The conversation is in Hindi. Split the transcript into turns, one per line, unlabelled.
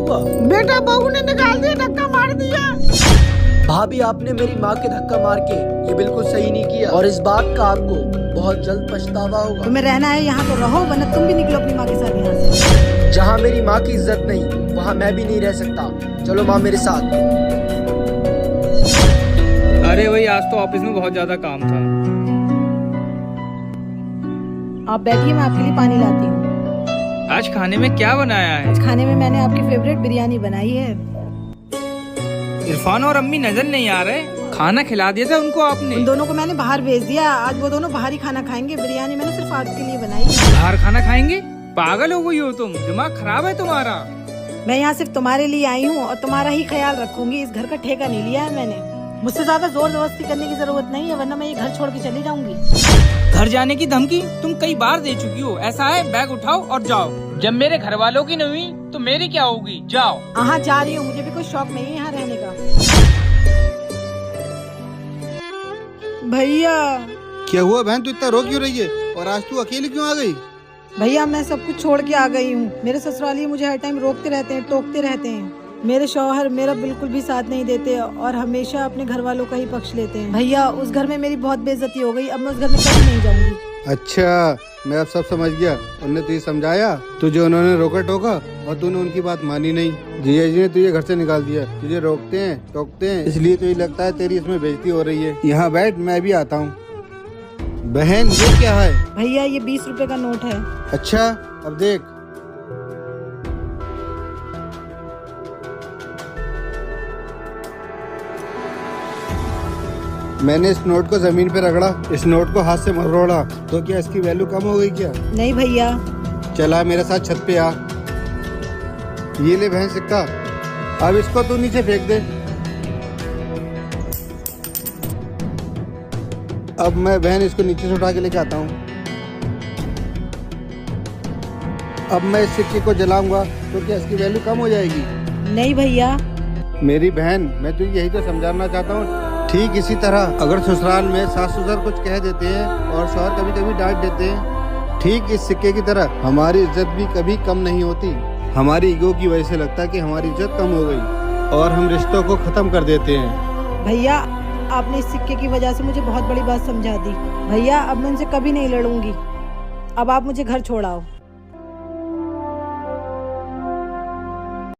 हुआ?
बेटा बहू ने निकाल दिया, धक्का मार दिया।
भाभी आपने मेरी माँ के धक्का मार के ये बिल्कुल सही नहीं किया और इस बात का आपको बहुत जल्द पछतावा होगा।
तुम्हें रहना है यहाँ तो रहो, वरना तुम भी निकलो अपनी माँ के साथ यहाँ से।
जहाँ मेरी माँ की इज्जत नहीं, वहाँ मैं भी नहीं रह सकता। चलो माँ मेरे साथ।
अरे भाई आज तो ऑफिस में बहुत ज्यादा काम था।
आप बैठिए, मैं आपके लिए पानी लाती हूँ।
आज खाने में क्या बनाया है?
आज खाने में मैंने आपकी फेवरेट बिरयानी बनाई है।
इरफान और अम्मी नजर नहीं आ रहे, खाना खिला दिया था उनको आपने।
उन दोनों को मैंने बाहर भेज दिया, आज वो दोनों बाहर ही खाना खाएंगे। बिरयानी मैंने सिर्फ आपके लिए बनाई है।
बाहर खाना खाएंगे? पागल हो गई हो तुम, दिमाग खराब है तुम्हारा।
मैं यहाँ सिर्फ तुम्हारे लिए आई हूँ और तुम्हारा ही ख्याल रखूंगी। इस घर का ठेका नहीं लिया है मैंने। मुझसे ज्यादा जोर जबरदस्ती करने की जरूरत नहीं है, वरना मैं ये घर छोड़ के चली जाऊंगी।
घर जाने की धमकी तुम कई बार दे चुकी हो। ऐसा है, बैग उठाओ और जाओ। जब मेरे घर वालों की नहीं हुई तो मेरी क्या होगी? जाओ।
हाँ जा रही हूँ, मुझे भी कोई शौक नहीं है यहाँ रहने का। भैया।
क्या हुआ बहन, तू इतना रो क्यों रही है? और आज तू अकेली क्यों आ गई?
भैया मैं सब कुछ छोड़ के आ गई हूँ। मेरे ससुराली मुझे हर टाइम रोकते रहते हैं, टोकते रहते हैं। मेरे शौहर मेरा बिल्कुल भी साथ नहीं देते और हमेशा अपने घर वालों का ही पक्ष लेते हैं। भैया उस घर में मेरी बहुत बेइज्जती हो गई, अब मैं उस घर में कभी नहीं जाऊंगी।
अच्छा, मैं अब सब समझ गया। उन्होंने तुझे समझाया, तुझे उन्होंने रोका टोका और तूने उनकी बात मानी नहीं। जीजा जी ने तुझे घर से निकाल दिया। तुझे रोकते हैं टोकते हैं, इसलिए तुझे लगता है तेरी इसमें बेइज्जती हो रही है। यहाँ बैठ, मैं भी आता हूँ। बहन ये क्या है?
भैया ये 20 रुपए का नोट है।
अच्छा अब देख। मैंने इस नोट को जमीन पे रगड़ा, इस नोट को हाथ से मरोड़ा, तो क्या इसकी वैल्यू कम हो गई क्या?
नहीं भैया।
चला मेरे साथ छत पे आ। ये ले बहन सिक्का, अब इसको तू नीचे फेंक दे। अब मैं बहन इसको नीचे से उठा के लेके आता हूँ। अब मैं इस सिक्के को जलाऊंगा तो क्या इसकी वैल्यू कम हो जाएगी?
नहीं भैया।
मेरी बहन, मैं तुझे यही तो समझाना चाहता हूँ। ठीक इसी तरह अगर ससुराल में सास ससुर कुछ कह देते हैं और शौहर कभी कभी डांट देते हैं, ठीक इस सिक्के की तरह हमारी इज्जत भी कभी कम नहीं होती। हमारी ईगो की वजह से लगता है कि हमारी इज्जत कम हो गई और हम रिश्तों को खत्म कर देते हैं।
भैया आपने इस सिक्के की वजह से मुझे बहुत बड़ी बात समझा दी। भैया अब मैं उनसे कभी नहीं लड़ूंगी। अब आप मुझे घर छोड़ाओ।